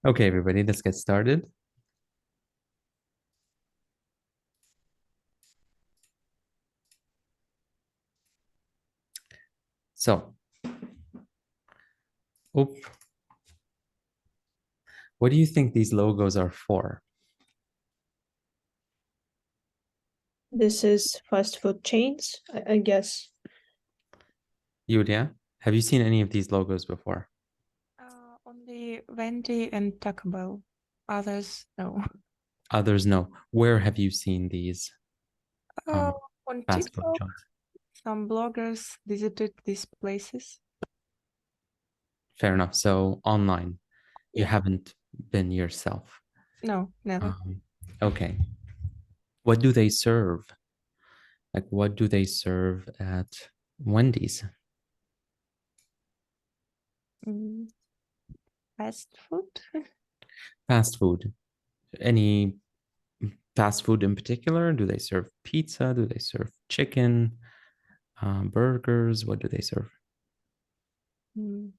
Okay, everybody, let's get started. So, oop, what do you think these logos are for? This is fast food chains, I guess. Yulia, have you seen any of these logos before? Only Wendy and Taco Bell. Others, no. Others, no. Where have you seen these Uh, um, on fast food TikTok, joints? some bloggers visited these places. Fair enough. So, online, you Yeah. haven't been yourself. No, never. Okay. What do they serve? Like, what do they serve at Wendy's? Mm, fast food? Fast food. Any fast food in particular? Do they serve pizza? Do they serve chicken? Burgers? What do they serve? Mm,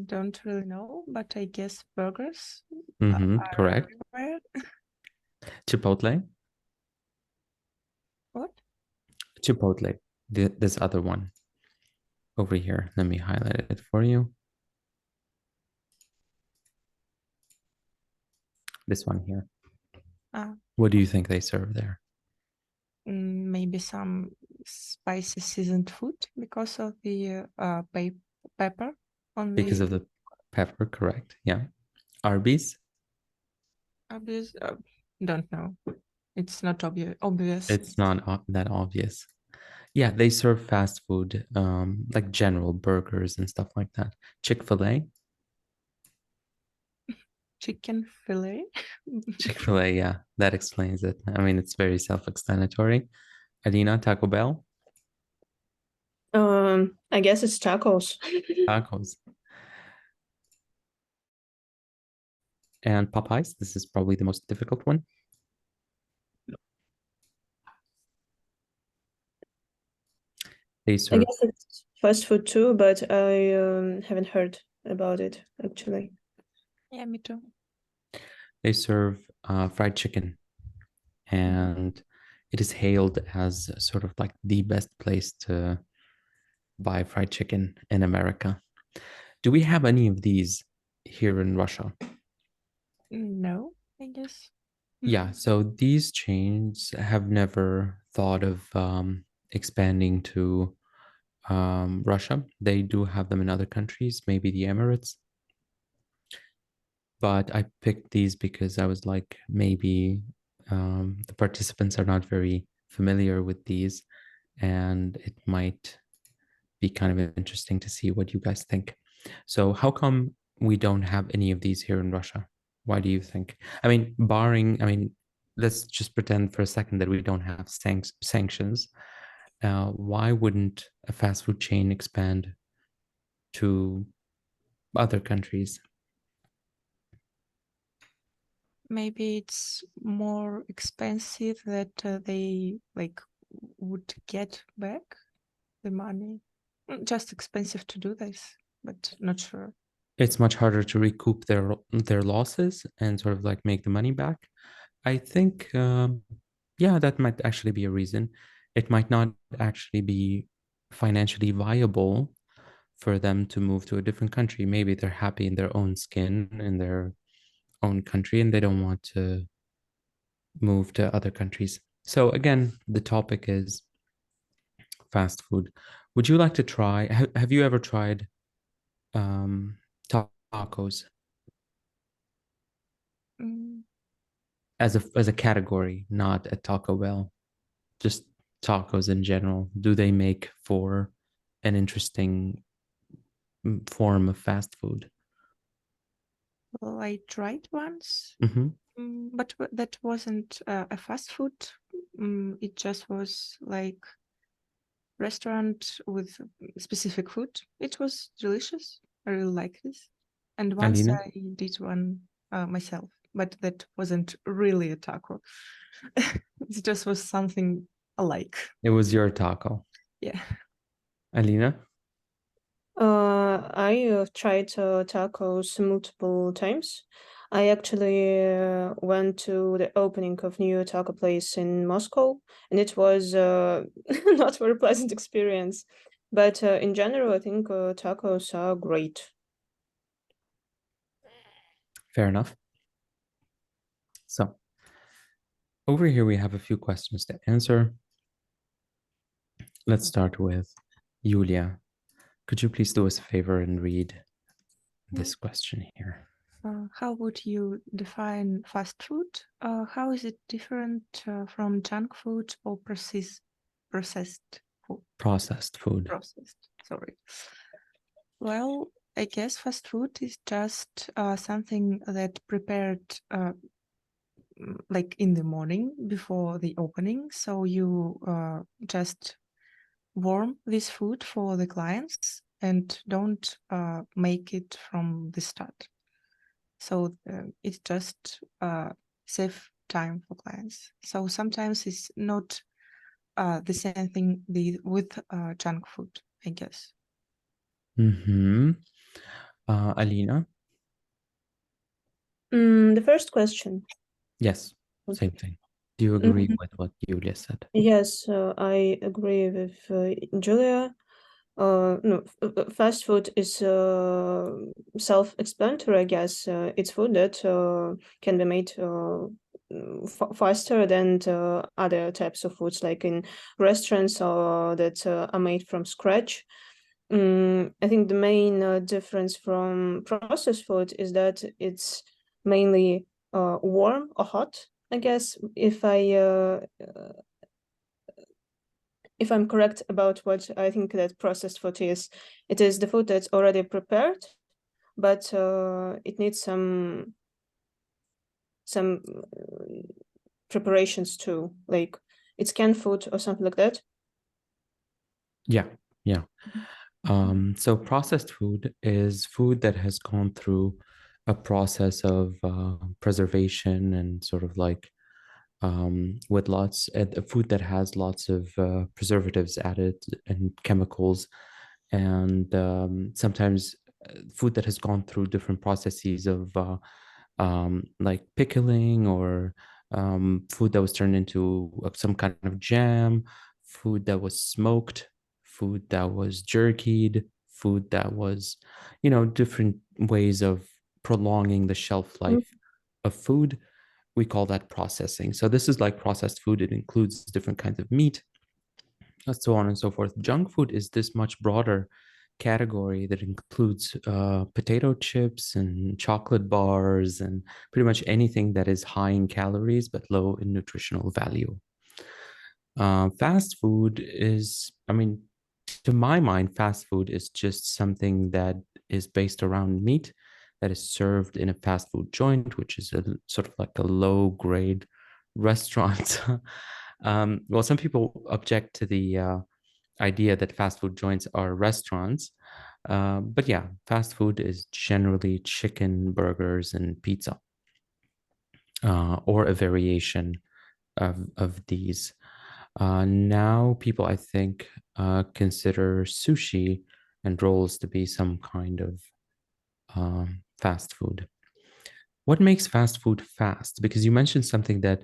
don't really know, but I guess burgers are Correct. everywhere. Chipotle. What? Chipotle. This other one over here. Let me highlight it for you. This one here. Ah, What do you think they serve there? maybe some spicy seasoned food because of the pepper on Because the of the pepper, correct? Yeah. Arby's. obvious. Don't know. It's not obvious. It's not that obvious. Yeah, they serve fast food, like general burgers and stuff like that. Chick-fil-A. Chicken fillet. Chick-fil-A, yeah, that explains it. I mean, it's very self-explanatory. Alina, Taco Bell, I guess it's tacos. tacos, and Popeyes. This is probably the most difficult one. They I serve guess it's fast food too, but I haven't heard about it actually. Yeah, me too. they serve fried chicken, and it is hailed as sort of like the best place to buy fried chicken in America. Do we have any of these here in Russia? No, I guess. Yeah, so these chains have never thought of expanding to Russia. They do have them in other countries, maybe the Emirates. But I picked these because I was like, maybe the participants are not very familiar with these, and it might be kind of interesting to see what you guys think. So, how come we don't have any of these here in Russia? Why do you think? I mean, let's just pretend for a second that we don't have sanctions. Why wouldn't a fast food chain expand to other countries? Maybe it's more expensive that they like would get back the money. Just expensive to do this, but not sure. It's much harder to recoup their losses and sort of like make the money back. I think, yeah, that might actually be a reason. It might not actually be financially viable for them to move to a different country. Maybe they're happy in their own skin, in their own country, and they don't want to move to other countries. So, again, the topic is fast food. Would you like to try? Have you ever tried um, tacos Mm, as a category, not at Taco Bell? Just tacos in general. Do they make for an interesting form of fast food? well, I tried once, Hmm. but that wasn't a fast food. It just was like restaurant with specific food. It was delicious. I really like this. And once Alina, I did one myself, but that wasn't really a taco. It just was something alike. it was your taco. Yeah. Alina, I tried tacos multiple times. I actually went to the opening of new taco place in Moscow, and it was not very pleasant experience. But in general, I think tacos are great. Fair enough. So over here, we have a few questions to answer. Let's start with Yulia. Could you please do us a favor and read this question here? How would you define fast food? How is it different from junk food or processed food? Processed food. Processed, sorry. Well, I guess fast food is just something that prepared like in the morning before the opening. So you just warm this food for the clients and don't make it from the start. So it just save time for clients. So sometimes it's not the same thing with junk food, I guess. Mm-hmm. Alina? The first question. Yes, same thing. Do you agree with what Yulia said? Yes, I agree with Julia. No, fast food is self-explanatory, I guess. It's food that can be made faster than other types of foods, like in restaurants or that are made from scratch. I think the main difference from processed food is that it's mainly warm or hot. I guess if I'm correct about what I think that processed food is, it is the food that's already prepared, but it needs some preparations too, like it's canned food or something like that. Yeah. So processed food is food that has gone through a process of preservation and sort of like with food that has lots of preservatives added and chemicals, and sometimes food that has gone through different processes of like pickling or food that was turned into some kind of jam, food that was smoked, food that was jerkied, food that was, different ways of prolonging the shelf life of food. We call that processing. So this is like processed food. It includes different kinds of meat, so on and so forth. Junk food is this much broader category that includes potato chips and chocolate bars and pretty much anything that is high in calories but low in nutritional value. Fast food is, to my mind, fast food is just something that is based around meat that is served in a fast food joint, which is a sort of like a low grade restaurant. Well, some people object to the idea that fast food joints are restaurants. But yeah, fast food is generally chicken, burgers, and pizza, or a variation of these. Now, people, I think, consider sushi and rolls to be some kind of fast food. What makes fast food fast? Because you mentioned something that,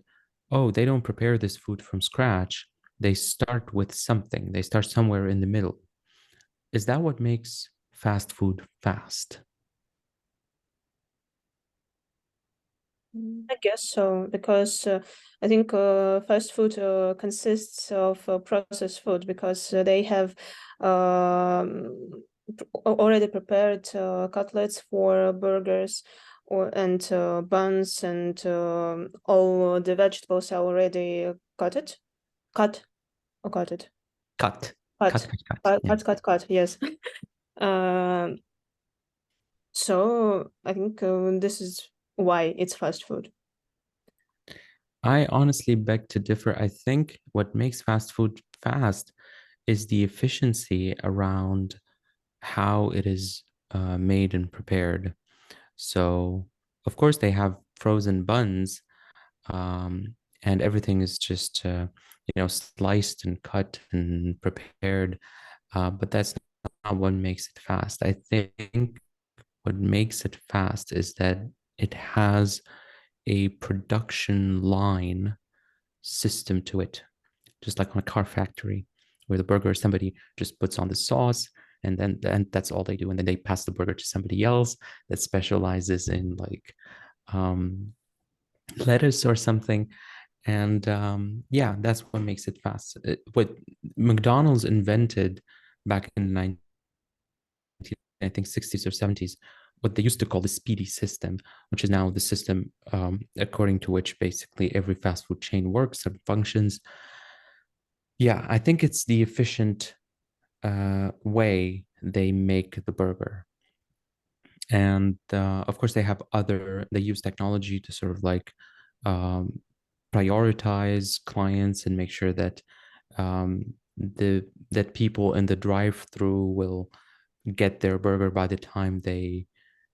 oh, they don't prepare this food from scratch. They start with something, they start somewhere in the middle. Is that what makes fast food fast? I guess so, because I think fast food consists of processed food because they have already prepared cutlets for burgers and buns, and all the vegetables are already cut or cutted. Cut. Cut. Cut, cut, cut. Yeah. Cut, yes. So I think this is why it's fast food. I honestly beg to differ. I think what makes fast food fast is the efficiency around how it is made and prepared. So, of course, they have frozen buns, and everything is just, sliced and cut and prepared. But that's not what makes it fast. I think what makes it fast is that it has a production line system to it, just like on a car factory, where the burger, somebody just puts on the sauce, and that's all they do, and then they pass the burger to somebody else that specializes in like lettuce or something. And yeah, that's what makes it fast. What McDonald's invented back in the 19, I think 60s or 70s, what they used to call the speedy system, which is now the system according to which basically every fast food chain works and functions. Yeah, I think it's the efficient way they make the burger. And of course, they use technology to sort of like um, prioritize clients and make sure that that people in the drive-through will get their burger by the time they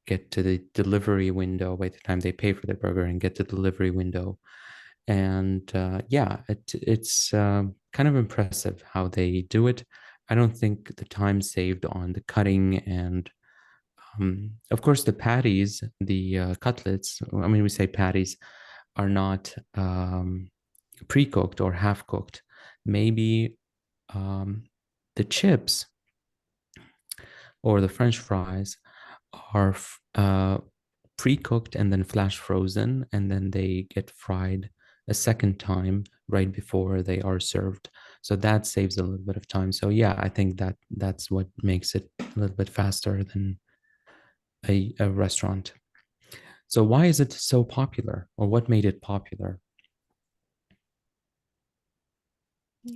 get to the delivery window, by the time they pay for their burger and get to the delivery window. And yeah, it's kind of impressive how they do it. I don't think the time saved on the cutting and of course the patties, the cutlets, I mean, we say patties, are not pre-cooked or half-cooked. Maybe the chips or the French fries are pre-cooked and then flash frozen, and then they get fried a second time right before they are served. So that saves a little bit of time. So yeah, I think that's what makes it a little bit faster than a restaurant. So why is it so popular, or what made it popular?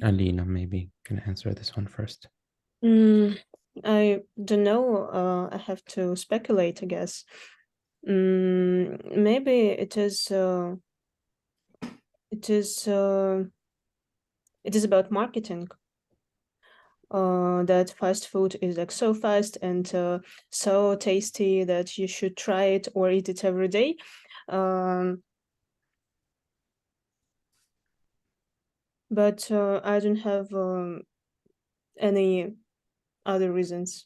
Alina maybe can answer this one first. I don't know. I have to speculate, I guess. Maybe it is about marketing. That fast food is like so fast and so tasty that you should try it or eat it every day. But I don't have any other reasons.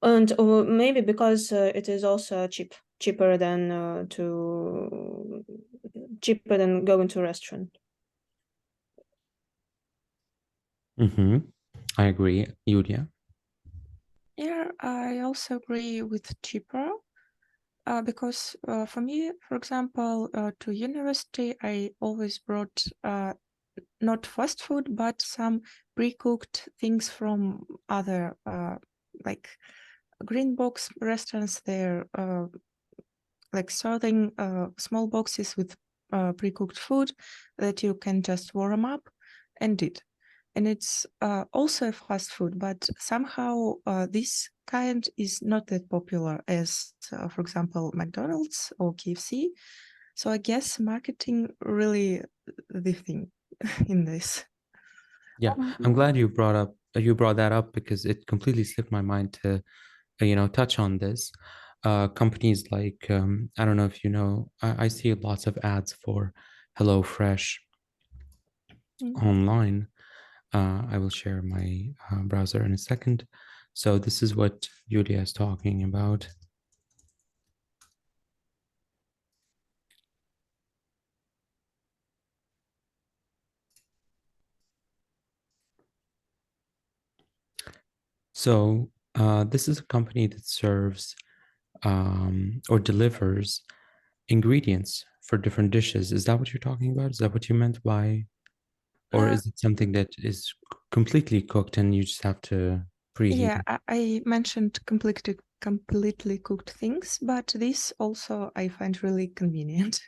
And maybe because it is also cheaper than going to a restaurant. I agree. Yulia? Yeah, I also agree with cheaper. Because for me, for example, to university, I always brought not fast food, but some pre-cooked things from other like green box restaurants. They're like serving small boxes with pre-cooked food that you can just warm up and eat. And it's also fast food, but somehow this kind is not that popular as, for example, McDonald's or KFC. So I guess marketing really the thing in this. Yeah, I'm glad you brought that up because it completely slipped my mind to touch on this. Companies like I don't know if you know, I see lots of ads for HelloFresh online. I will share my browser in a second. So this is what Yulia is talking about. So this is a company that serves or delivers ingredients for different dishes. Is that what you're talking about? Is that what you meant by, or is it something that is completely cooked and you just have to preheat Yeah, it? I mentioned completely cooked things, but this also I find really convenient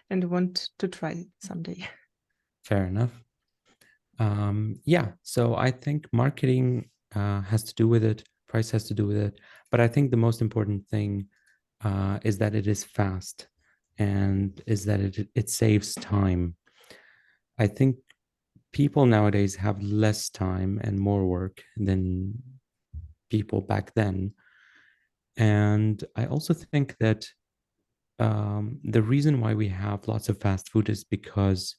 and want to try someday. Fair enough. Yeah, so I think marketing has to do with it, price has to do with it, but I think the most important thing is that it is fast and is that it saves time. I think people nowadays have less time and more work than people back then. And I also think that the reason why we have lots of fast food is because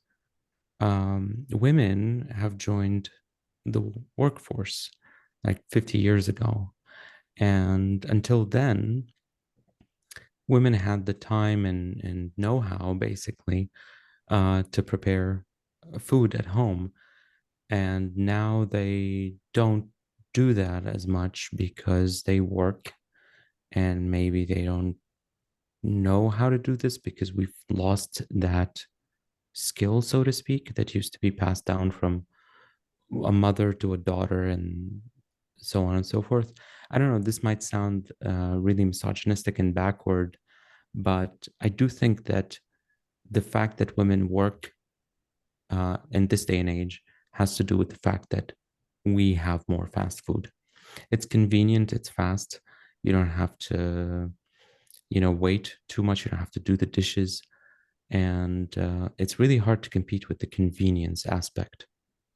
women have joined the workforce like 50 years ago. And until then, women had the time and know-how basically to prepare food at home. And now they don't do that as much because they work and maybe they don't know how to do this because we've lost that skill, so to speak, that used to be passed down from a mother to a daughter and so on and so forth. I don't know, this might sound really misogynistic and backward, but I do think that the fact that women work in this day and age has to do with the fact that we have more fast food. It's convenient, it's fast. You don't have to, wait too much. You don't have to do the dishes. And it's really hard to compete with the convenience aspect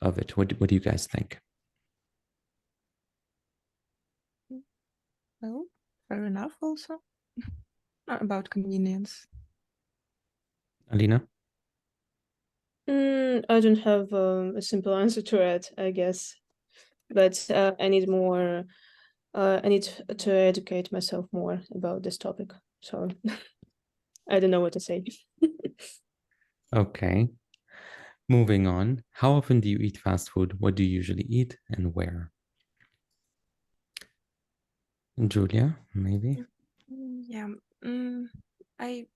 of it. What do you guys think? Well, fair enough also. Not about convenience. Alina? I don't have a simple answer to it, I guess, but I need more. I need to educate myself more about this topic. So I don't know what to say. Okay. Moving on. How often do you eat fast food? What do you usually eat and where? Julia, maybe? Yeah. I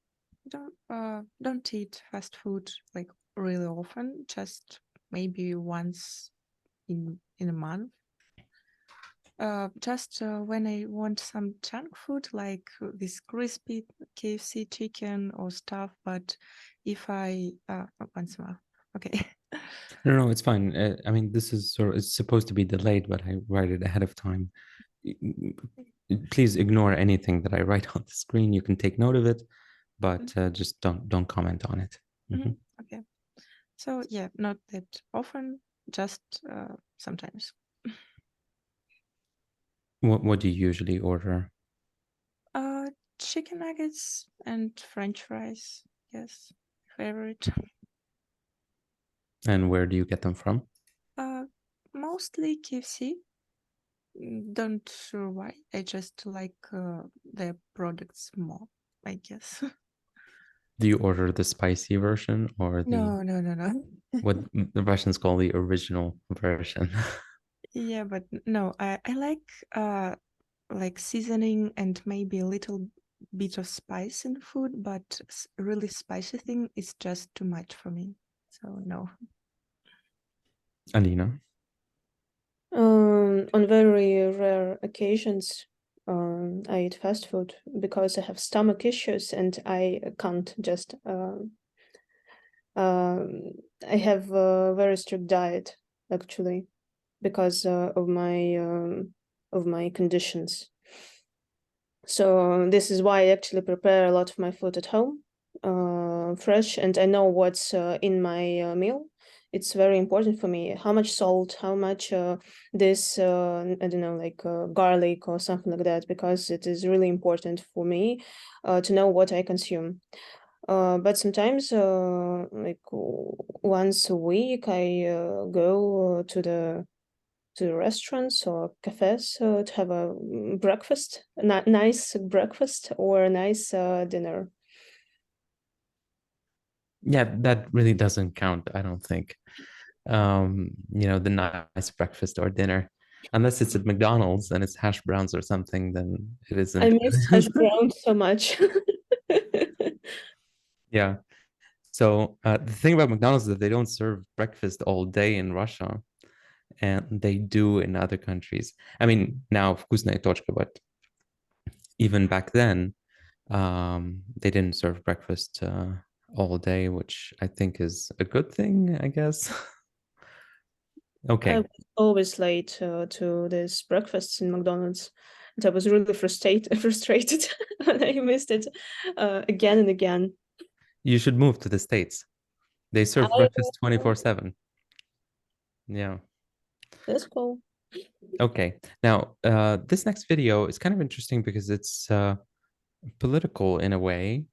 don't eat fast food like really often, just maybe once in a month. Just when I want some junk food like this crispy KFC chicken or stuff, but if I once a month, okay. No, it's fine. I mean, this is it's supposed to be delayed, but I write it ahead of time. Please ignore anything that I write on the screen. You can take note of it, but just don't comment on it. Mhm. Okay. So yeah, not that often, just sometimes. What do you usually order? Chicken nuggets and French fries. Yes, favorite. And where do you get them from? Mostly KFC. Don't sure why. I just like their products more, I guess. Do you order the spicy version or No. what the Russians call the original version? Yeah, but no, I like seasoning and maybe a little bit of spice in food, but really spicy thing is just too much for me. So no. Alina? On very rare occasions, I eat fast food because I have stomach issues and I can't just. I have a very strict diet actually because of my conditions. So this is why I actually prepare a lot of my food at home, fresh, and I know what's in my meal. It's very important for me how much salt, how much this I don't know, like garlic or something like that, because it is really important for me to know what I consume. But sometimes, like once a week, I go to the restaurants or cafes to have a breakfast, nice breakfast or a nice dinner. Yeah, that really doesn't count, I don't think. The nice breakfast or dinner. Unless it's at McDonald's and it's hash browns or something, then it I isn't. miss hash brown so much. Yeah. So the thing about McDonald's is that they don't serve breakfast all day in Russia, and they do in other countries. I mean, now вкусная точка, but even back then, they didn't serve breakfast all day, which I think is a good thing, I guess. I Okay. was always late to this breakfast in McDonald's. And I was really frustrated when I missed it again and again. You should move to the States. They serve I breakfast 24/7. Yeah. That's cool. Okay. Now, this next video is kind of interesting because it's political in a way,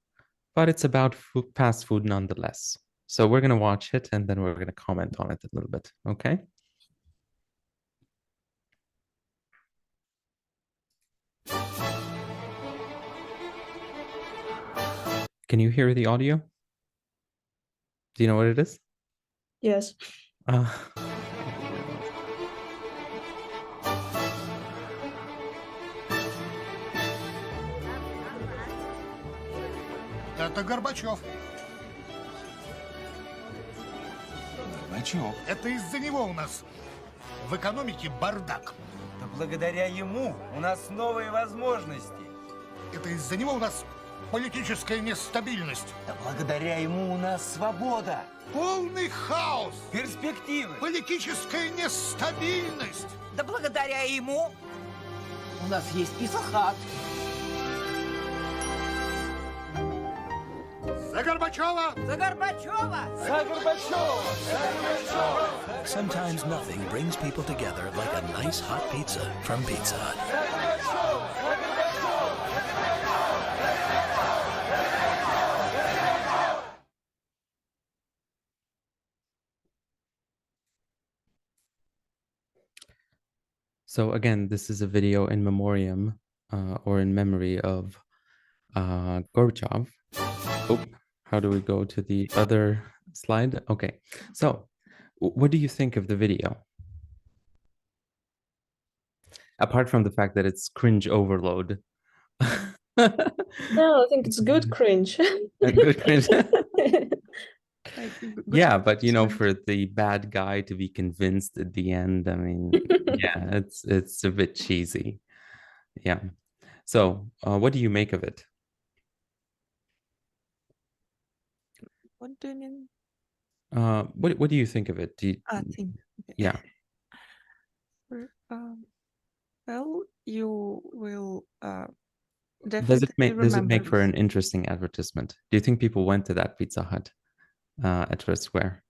but it's about fast food nonetheless. So we're going to watch it and then we're going to comment on it a little bit. Okay. Can you hear the audio? Do you know what it is? Yes. Uh, Это Горбачев. Горбачев. Это из-за него у нас в экономике бардак. Да благодаря ему у нас новые возможности. Это из-за него у нас политическая нестабильность. Да благодаря ему у нас свобода, Полный хаос. перспективы. Политическая нестабильность. Да благодаря ему у нас есть Исахат. За Горбачева! За Горбачева! За Горбачева! Sometimes nothing brings people together like a nice hot pizza from Pizza Hut. So again, this is a video in memoriam or in memory of Gorbachev. Oh, how do we go to the other slide? Okay, so what do you think of the video? Apart from the fact that it's cringe overload. No, I think it's good cringe. Good cringe. Like, Yeah, but you know, engagement. for the bad guy to be convinced at the end, I mean, yeah, it's a bit cheesy. Yeah. So, what do you make of it? What do you mean? What do you think of it? Do you, I think. yeah. Well, you will Does it definitely make remember for this. an interesting advertisement? Do you think people went to that Pizza Hut at Red Square?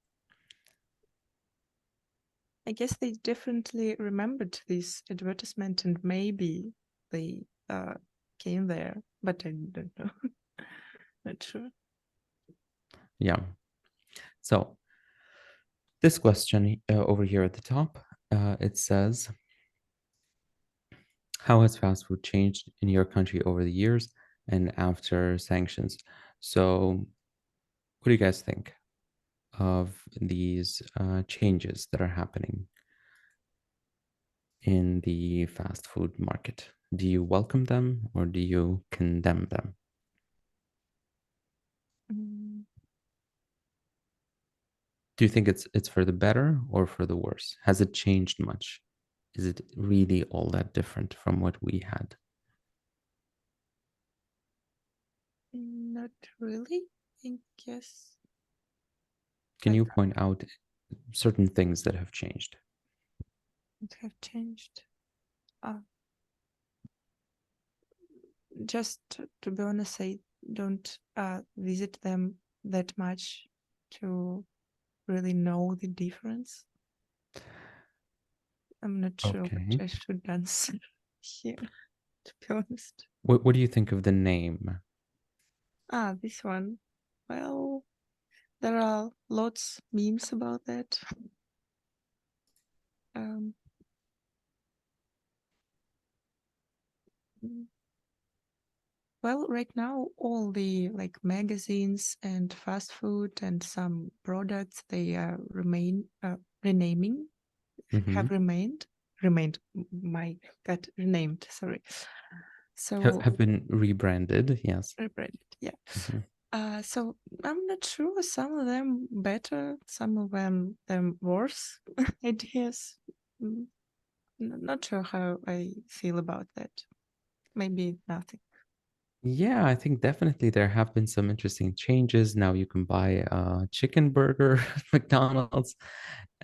I guess they definitely remembered this advertisement and maybe they came there, but I don't know. Not sure. Yeah. So this question over here at the top, it says, how has fast food changed in your country over the years and after sanctions? So what do you guys think of these changes that are happening in the fast food market? Do you welcome them or do you condemn them? Mm, Do you think it's for the better or for the worse? Has it changed much? Is it really all that different from what we had? Not really, I guess. Can you Like- point out certain things that have changed? It have changed. Just to be honest, I don't visit them that much to really know the difference. I'm not sure Okay. what I should answer here, to be honest. What do you think of the name? This one. Well, there are lots memes about that. Um, well, right now, all the like magazines and fast food and some products, they renaming, have Mhm. remained, my God, renamed, sorry. So Have been rebranded, yes. rebranded, yeah. Mhm. So I'm not sure. Some of them better, some of them worse ideas. Not sure how I feel about that. Maybe nothing. Yeah, I think definitely there have been some interesting changes. Now you can buy a chicken burger at McDonald's.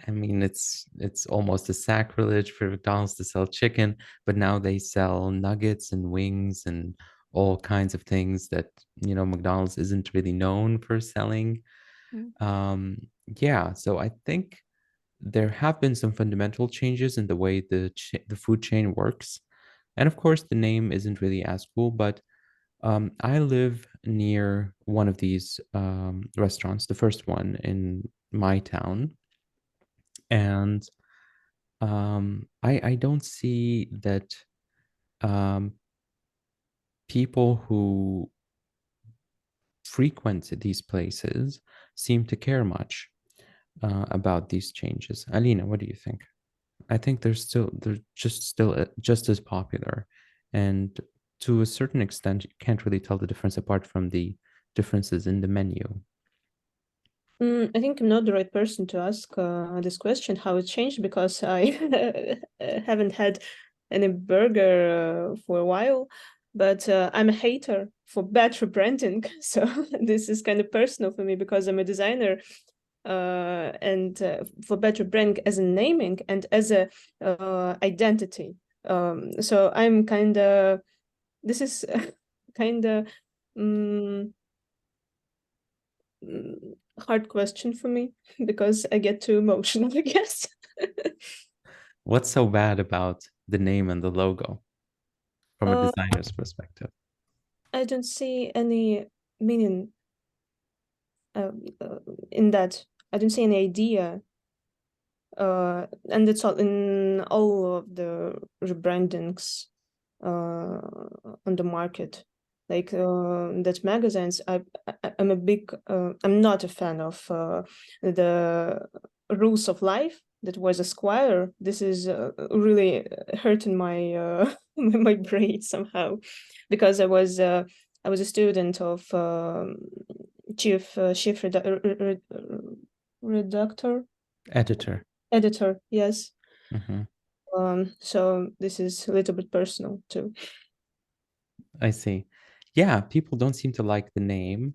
I mean, it's almost a sacrilege for McDonald's to sell chicken, but now they sell nuggets and wings and all kinds of things that, you know, McDonald's isn't really known for selling. Mm. Yeah, so I think there have been some fundamental changes in the way the food chain works. And of course, the name isn't really as cool, but I live near one of these restaurants, the first one in my town, and I don't see that people who frequent these places seem to care much about these changes. Alina, what do you think? I think they're just still just as popular, and to a certain extent, you can't really tell the difference apart from the differences in the menu. I think I'm not the right person to ask this question, how it changed, because I haven't had any burger for a while. But I'm a hater for bad rebranding, so this is kind of personal for me because I'm a designer, and for bad rebranding as a naming and as a identity. So I'm kind of, this is kind of. Hard question for me because I get too emotional, I guess. What's so bad about the name and the logo from a Uh, designer's perspective? I don't see any meaning in that. I don't see any idea. And it's all in all of the rebrandings on the market. Like that magazines, I'm a big, I'm not a fan of the Rules of Life that was Esquire. This is really hurting my my brain somehow, because I was a student of chief redactor Editor. yes. Mhm. So this is a little bit personal too. I see. Yeah, people don't seem to like the name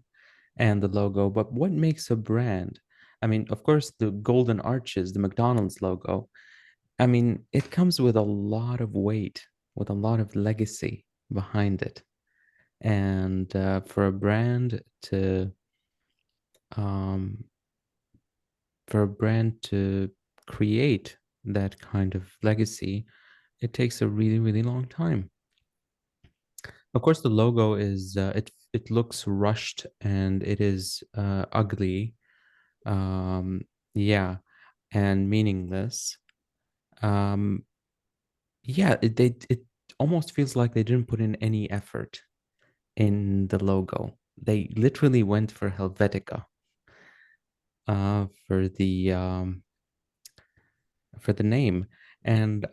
and the logo, but what makes a brand? I mean, of course, the golden arches, the McDonald's logo, I mean, it comes with a lot of weight, with a lot of legacy behind it. And for a brand to um, create that kind of legacy, it takes a really, really long time. Of course, the logo is it looks rushed and it is ugly, yeah, and meaningless. Yeah, it almost feels like they didn't put in any effort in the logo. They literally went for Helvetica for the name, and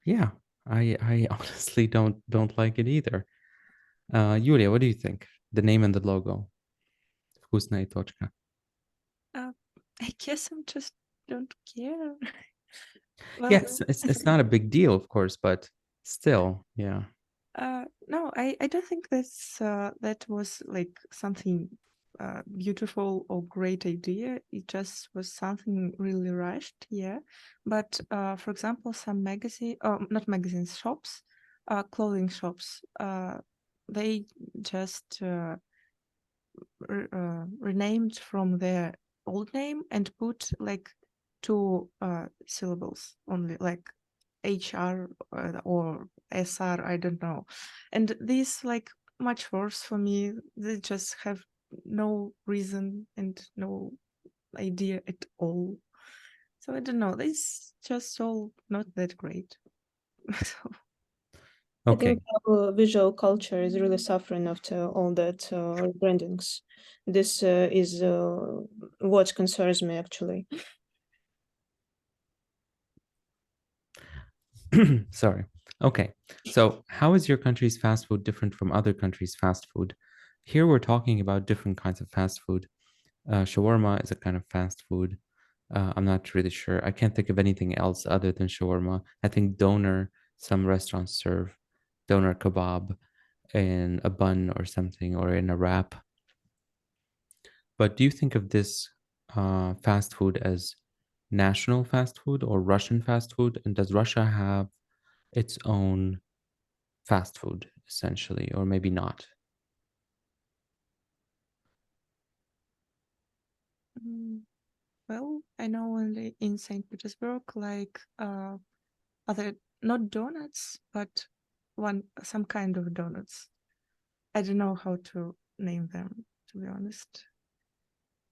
yeah, I honestly don't like it either. Yulia, what do you think? The name and the logo. Вкусная точка. I guess I'm just don't care. Well, Yes, it's not a big deal, of course, but still, yeah. no, I don't think that was like something beautiful or great idea. It just was something really rushed, yeah. But for example, some not magazines, shops, clothing shops, they just renamed from their old name and put like two syllables only, like HR or SR, I don't know. And this like much worse for me. They just have no reason and no idea at all. So I don't know. It's just all not that great. So, I Okay. think our visual culture is really suffering after all that brandings. This is what concerns me actually. Sorry. Okay. So, how is your country's fast food different from other countries' fast food? Here we're talking about different kinds of fast food. Shawarma is a kind of fast food. I'm not really sure. I can't think of anything else other than shawarma. I think doner, some restaurants serve doner kebab in a bun or something or in a wrap. But do you think of this fast food as national fast food or Russian fast food? And does Russia have its own fast food essentially, or maybe not? well, I know only in St. Petersburg, like other not donuts, but some kind of donuts. I don't know how to name them, to be honest.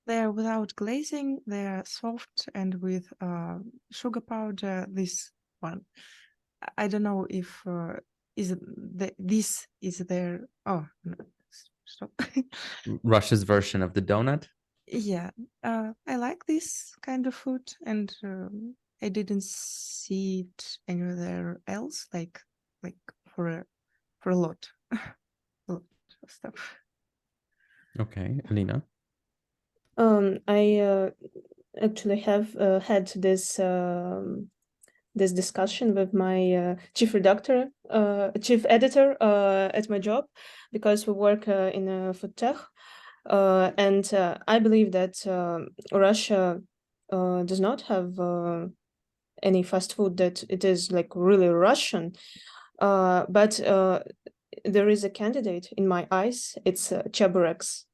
They're without glazing, they're soft and with sugar powder. This one, I don't know if this is their. Oh, no, So Russia's version of the donut. yeah, I like this kind of food, and I didn't see it anywhere else, like for a lot, a lot of stuff. Okay, Alina. I actually have had this discussion with my chief chief editor at my job, because we work in food tech, and I believe that Russia does not have any fast food that it is like really Russian, but there is a candidate in my eyes. It's Chebureks,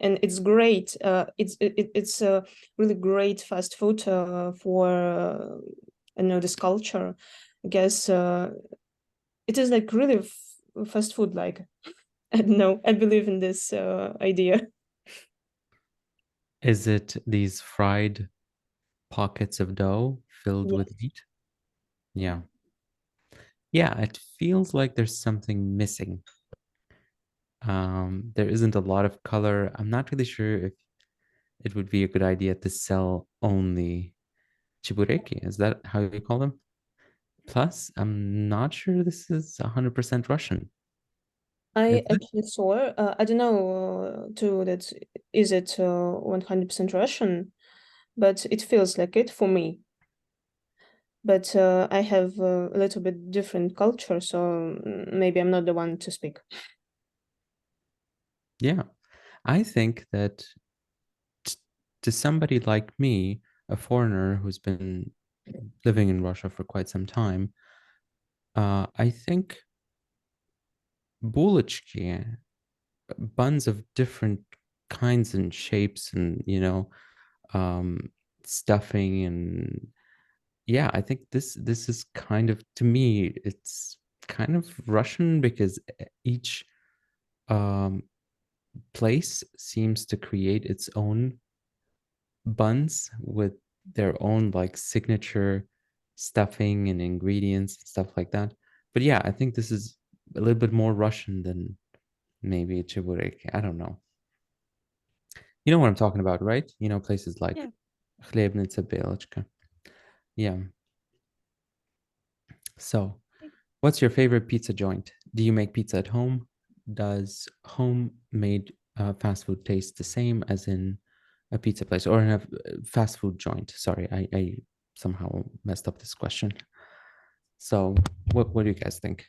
and it's great. It's a really great fast food for I know this culture. I guess it is like really fast food. Like I don't know. I believe in this idea. Is it these fried pockets of dough filled Yes. with meat? Yeah. Yeah, it feels like there's something missing. There isn't a lot of color. I'm not really sure if it would be a good idea to sell only chibureki. Is that how you call them? Plus, I'm not sure this is 100% Russian. I Is it? actually saw. I don't know too. That is it 100% Russian, but it feels like it for me. But I have a little bit different culture, so maybe I'm not the one to speak. Yeah. I think that to somebody like me, a foreigner who's been living in Russia for quite some time, I think булочки, buns of different kinds and shapes, and stuffing, and yeah, I think this is kind of, to me, it's kind of Russian, because each um, place seems to create its own buns with their own like signature stuffing and ingredients and stuff like that. But yeah, I think this is a little bit more Russian than maybe чебуреки. I don't know. You know what I'm talking about, right? You know, places like Yeah. Хлебница Белочка. Yeah. So, what's your favorite pizza joint? Do you make pizza at home? Does homemade fast food taste the same as in a pizza place or in a fast food joint? Sorry, I somehow messed up this question. So, what do you guys think?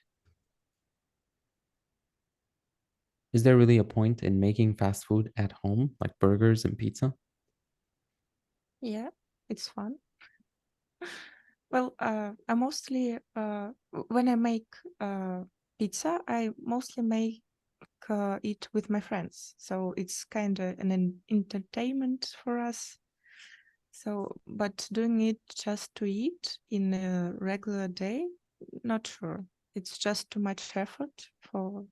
Is there really a point in making fast food at home, like burgers and pizza? Yeah, it's fun. Well, I mostly when I make pizza, I mostly make it with my friends. So it's kind of an entertainment for us. So, but doing it just to eat in a regular day, not sure. It's just too much effort for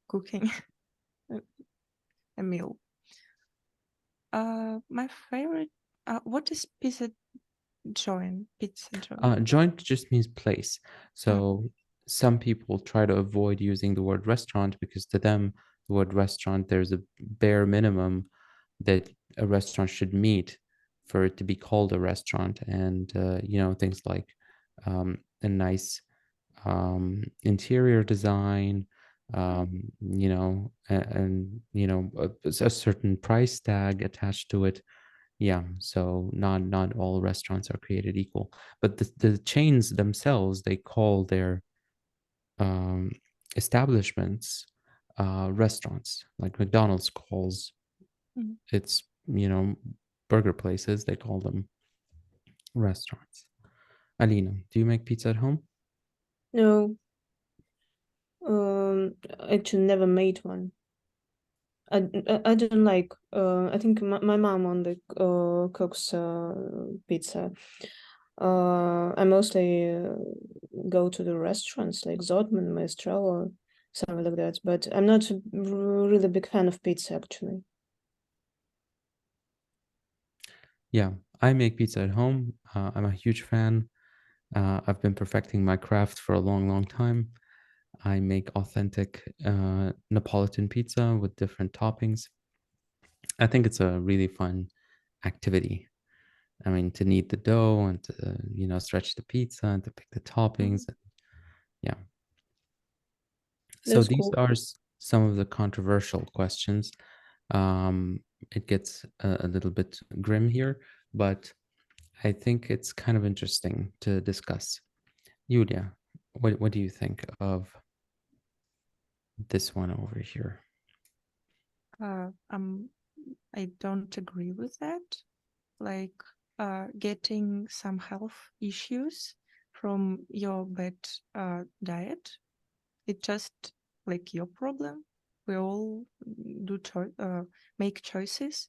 cooking a meal. My favorite. What is pizza joint? Pizza joint. Joint just means place. So some people try to avoid using the word restaurant because to them, the word restaurant, there's a bare minimum that a restaurant should meet for it to be called a restaurant. And, things like a nice interior design, a certain price tag attached to it. Yeah, so not all restaurants are created equal, but the chains themselves, they call their um, establishments restaurants. Like McDonald's calls Mhm. its burger places, they call them restaurants. Alina, do you make pizza at home? No, actually never made one. I don't like. I think my mom only cooks pizza. I mostly go to the restaurants like Zotman, Maestro, or something like that. But I'm not a really big fan of pizza, actually. Yeah, I make pizza at home. I'm a huge fan. I've been perfecting my craft for a long, long time. I make authentic Neapolitan pizza with different toppings. I think it's a really fun activity. I mean, to knead the dough and to, stretch the pizza and to pick the toppings. Yeah. So That's these cool. are some of the controversial questions. It gets a little bit grim here, but I think it's kind of interesting to discuss. Yulia, what do you think of this one over here? I don't agree with that. Like getting some health issues from your bad diet, it's just like your problem. We all do make choices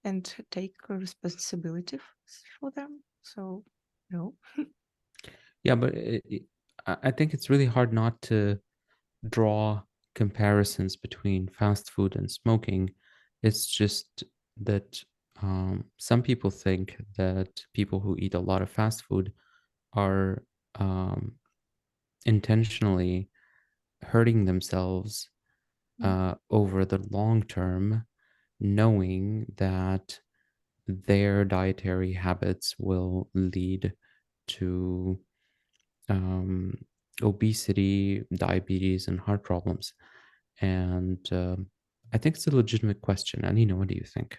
and take responsibility for them. So no. Yeah, but I think it's really hard not to draw comparisons between fast food and smoking. It's just that some people think that people who eat a lot of fast food are intentionally hurting themselves over the long term, knowing that their dietary habits will lead to um, obesity, diabetes, and heart problems. And I think it's a legitimate question. Anina, what do you think?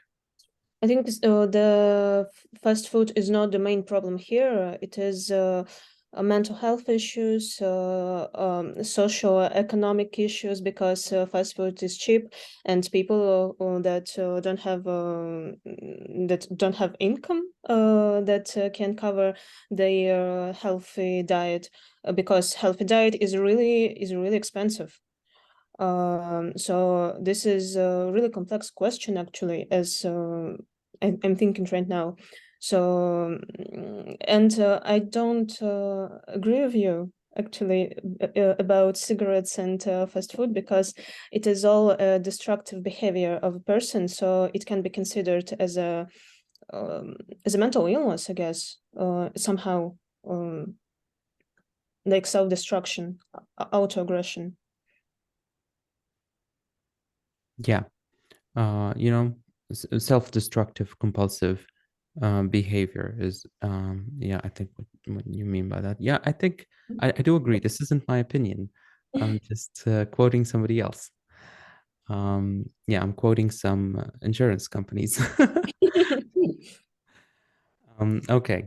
I think the fast food is not the main problem here. It is mental health issues, social economic issues, because fast food is cheap, and people that don't have income that can cover their healthy diet, because healthy diet is really expensive. So this is a really complex question, actually, as I'm thinking right now. So, and I don't agree with you, actually, about cigarettes and fast food, because it is all a destructive behavior of a person. So it can be considered as a mental illness, I guess, somehow, like self-destruction, autoaggression. Yeah. Self-destructive compulsive behavior is, I think what you mean by that. Yeah, I think I do agree. This isn't my opinion. I'm just quoting somebody else. I'm quoting some insurance companies. Okay.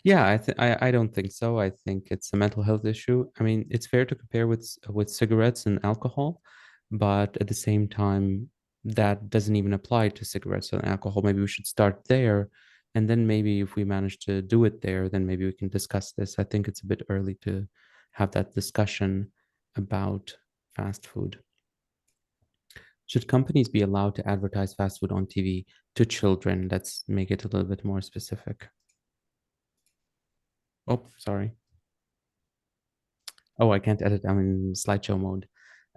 Yeah, I don't think so. I think it's a mental health issue. I mean, it's fair to compare with cigarettes and alcohol, but at the same time, that doesn't even apply to cigarettes and alcohol. Maybe we should start there, and then maybe if we manage to do it there, then maybe we can discuss this. I think it's a bit early to have that discussion about fast food. Should companies be allowed to advertise fast food on TV to children? Let's make it a little bit more specific. Oh, sorry. Oh, I can't edit. I'm in slideshow mode.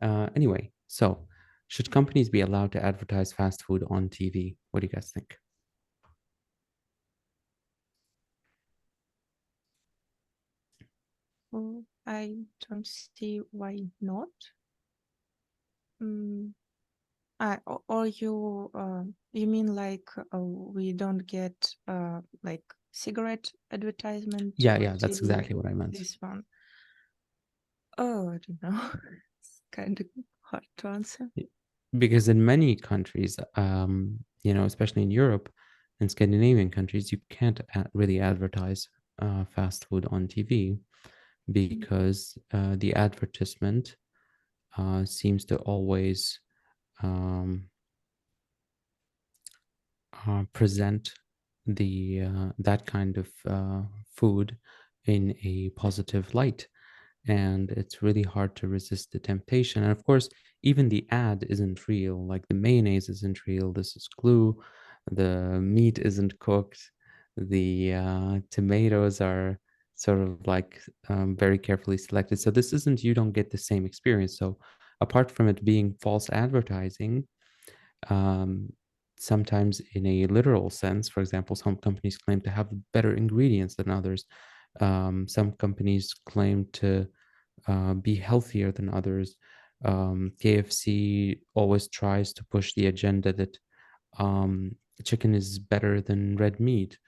Anyway, so should companies be allowed to advertise fast food on TV? What do you guys think? Well, I don't see why not. Or you mean like we don't get like cigarette advertisement Yeah, on that's TV? exactly what I meant. This one. Oh, I don't know. It's kind of hard to answer. Because in many countries, especially in Europe and Scandinavian countries, you can't really advertise fast food on TV because the advertisement seems to always present that kind of food in a positive light, and it's really hard to resist the temptation. And of course, even the ad isn't real. Like the mayonnaise isn't real. This is glue. The meat isn't cooked. The tomatoes are sort of like very carefully selected. So this isn't, you don't get the same experience. So apart from it being false advertising, um, sometimes in a literal sense, for example, some companies claim to have better ingredients than others. Some companies claim to be healthier than others. KFC always tries to push the agenda that chicken is better than red meat.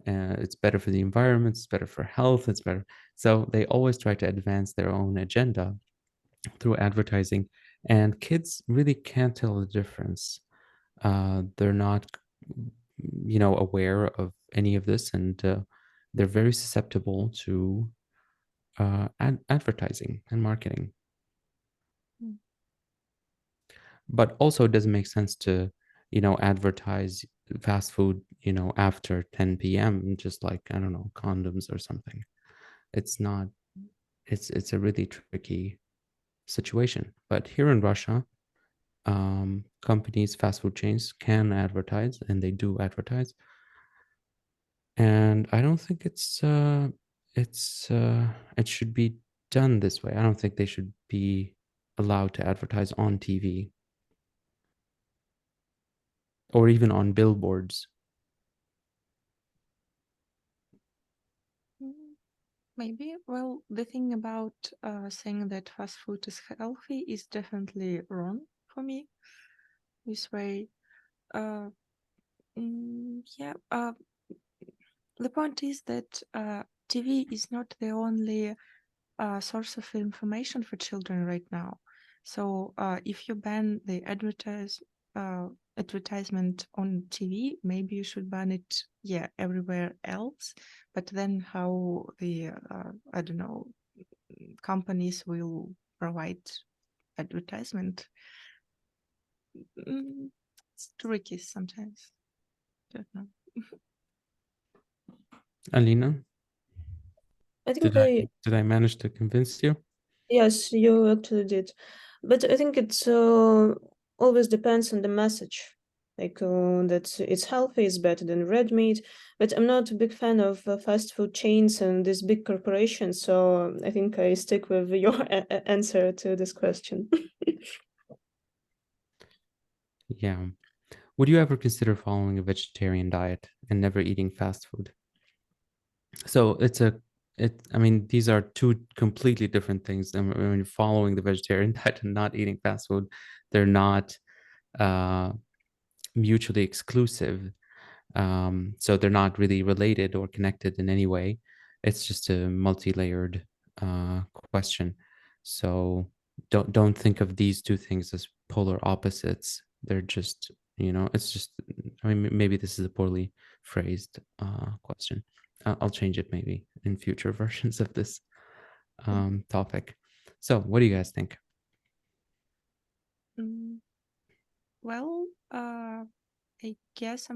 It's better for the environment, it's better for health, it's better. So they always try to advance their own agenda through advertising, and kids really can't tell the difference. They're not, aware of any of this, and they're very susceptible to advertising and marketing. Mm. But also, it doesn't make sense to, advertise fast food, after 10 p.m., just like, I don't know, condoms or something. It's not, it's a really tricky situation. But here in Russia, companies, fast food chains can advertise, and they do advertise. And I don't think it should be done this way. I don't think they should be allowed to advertise on TV or even on billboards. Maybe. Well, the thing about saying that fast food is healthy is definitely wrong for me. This way, yeah. The point is that TV is not the only source of information for children right now. So if you ban the advertisement on TV, maybe you should ban it, everywhere else. But then how the I don't know, companies will provide advertisement? It's tricky sometimes. Don't know. Alina, I think did I manage to convince you? yes, you actually did. But I think it's always depends on the message. Like that it's healthy is better than red meat. But I'm not a big fan of fast food chains and these big corporations. So I think I stick with your answer to this question. Yeah. Would you ever consider following a vegetarian diet and never eating fast food? So I mean, these are two completely different things. I mean, following the vegetarian diet and not eating fast food, they're not mutually exclusive. So they're not really related or connected in any way. It's just a multi-layered question. So don't think of these two things as polar opposites. They're just, it's just, I mean, maybe this is a poorly phrased question. I'll change it maybe in future versions of this topic. So what do you guys think? Well, I guess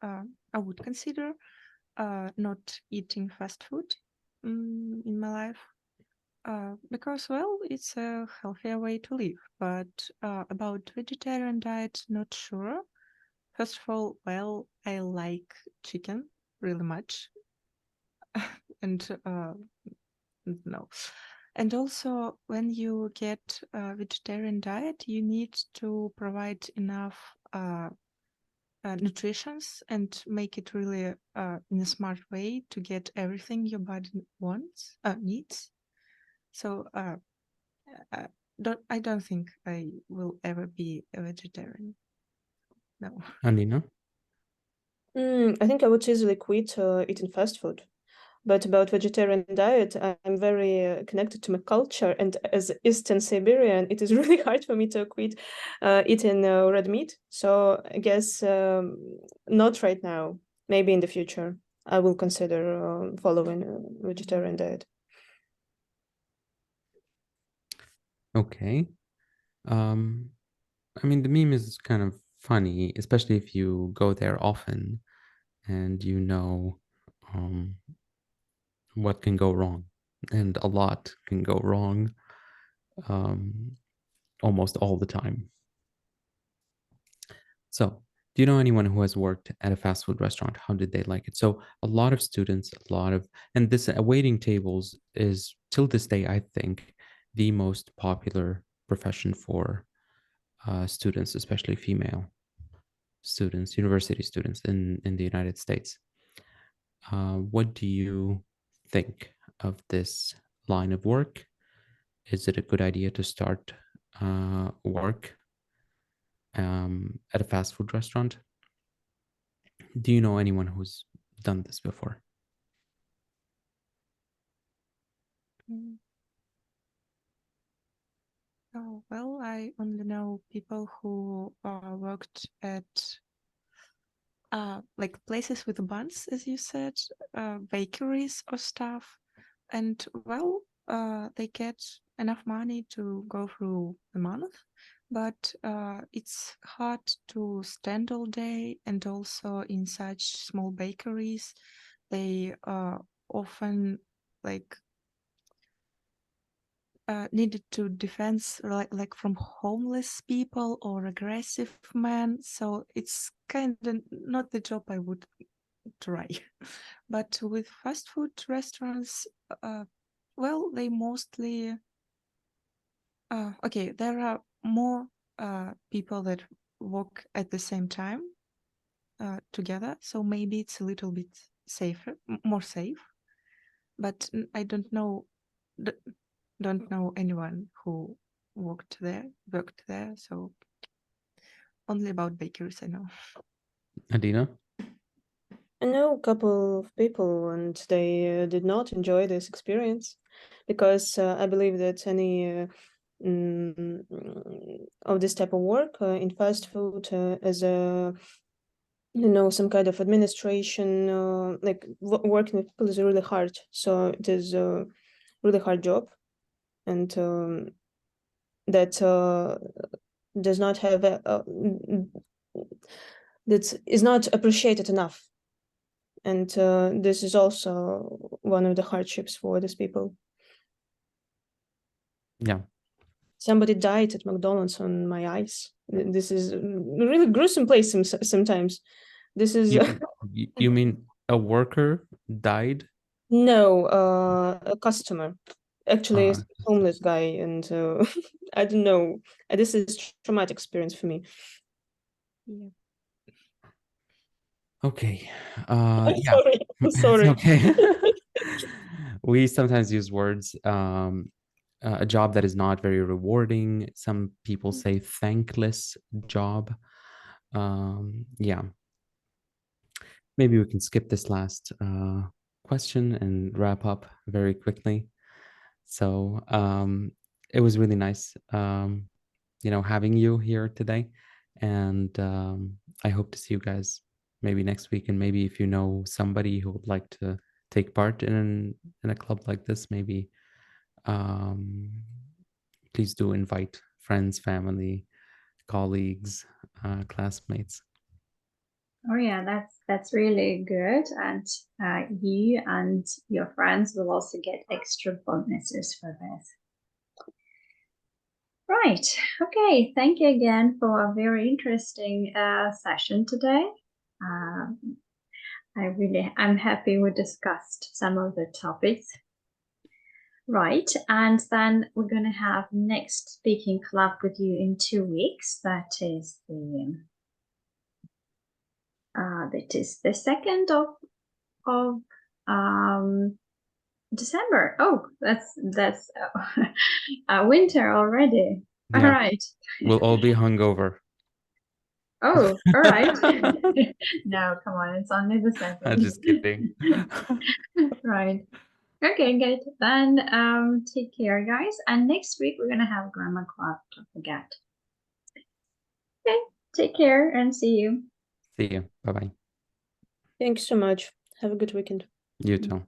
I would consider not eating fast food in my life because, well, it's a healthier way to live. But about vegetarian diet, not sure. First of all, well, I like chicken really much, and no. And also, when you get a vegetarian diet, you need to provide enough nutrition and make it really in a smart way to get everything your body needs. So I don't think I will ever be a vegetarian. No. Alina? I think I would easily quit eating fast food. But about vegetarian diet, I'm very connected to my culture, and as Eastern Siberian, it is really hard for me to quit eating red meat. So I guess not right now. Maybe in the future, I will consider following a vegetarian diet. Okay. I mean, the meme is kind of funny, especially if you go there often and you know what can go wrong. And a lot can go wrong almost all the time. So, do you know anyone who has worked at a fast food restaurant? How did they like it? So, a lot of students, and this waiting tables is till this day, I think, the most popular profession for students, especially female students, university students in the United States. What do you think of this line of work? is it a good idea to start work at a fast food restaurant? Do you know anyone who's done this before? Mm. Oh, well, I only know people who worked at like places with buns, as you said, bakeries or stuff. And well, they get enough money to go through the month, but it's hard to stand all day. And also in such small bakeries, they often like needed to defend like from homeless people or aggressive men. So it's kind of not the job I would try. But with fast food restaurants, well, they mostly okay. There are more people that work at the same time together, so maybe it's a little bit safer, more safe. But I don't know anyone who worked there, so only about bakeries I know. Adina? I know a couple of people, and they did not enjoy this experience because I believe that any of this type of work in fast food as a some kind of administration, like working with people is really hard. So it is a really hard job, and that does not have that is not appreciated enough. And this is also one of the hardships for these people. Yeah. Somebody died at McDonald's on my eyes. This is a really gruesome place sometimes. This is You mean a worker died? no, a customer, actually a Uh, homeless guy, and I don't know. This is traumatic experience for me. Yeah. okay. I'm Yeah. sorry. I'm It's sorry. okay. We sometimes use words, a job that is not very rewarding. Some people say thankless job. Yeah. Maybe we can skip this last question and wrap up very quickly. So it was really nice, having you here today. And I hope to see you guys maybe next week. And maybe if you know somebody who would like to take part in a club like this, maybe please do invite friends, family, colleagues, classmates. Oh yeah, that's really good, and you and your friends will also get extra bonuses for this. Right. Okay. Thank you again for a very interesting session today. I'm happy we discussed some of the topics. Right, and then we're going to have next speaking club with you in 2 weeks. That is the 2nd of December. Oh, that's winter already. Yeah. All right. We'll all be hungover. Oh, all right. No, come on, it's only the 2nd. I'm just kidding. Right. Okay, good. Then take care, guys. And next week we're gonna have grammar club. Don't forget. Okay, take care and see you. See you. Bye-bye. Thank you so much. Have a good weekend. You too.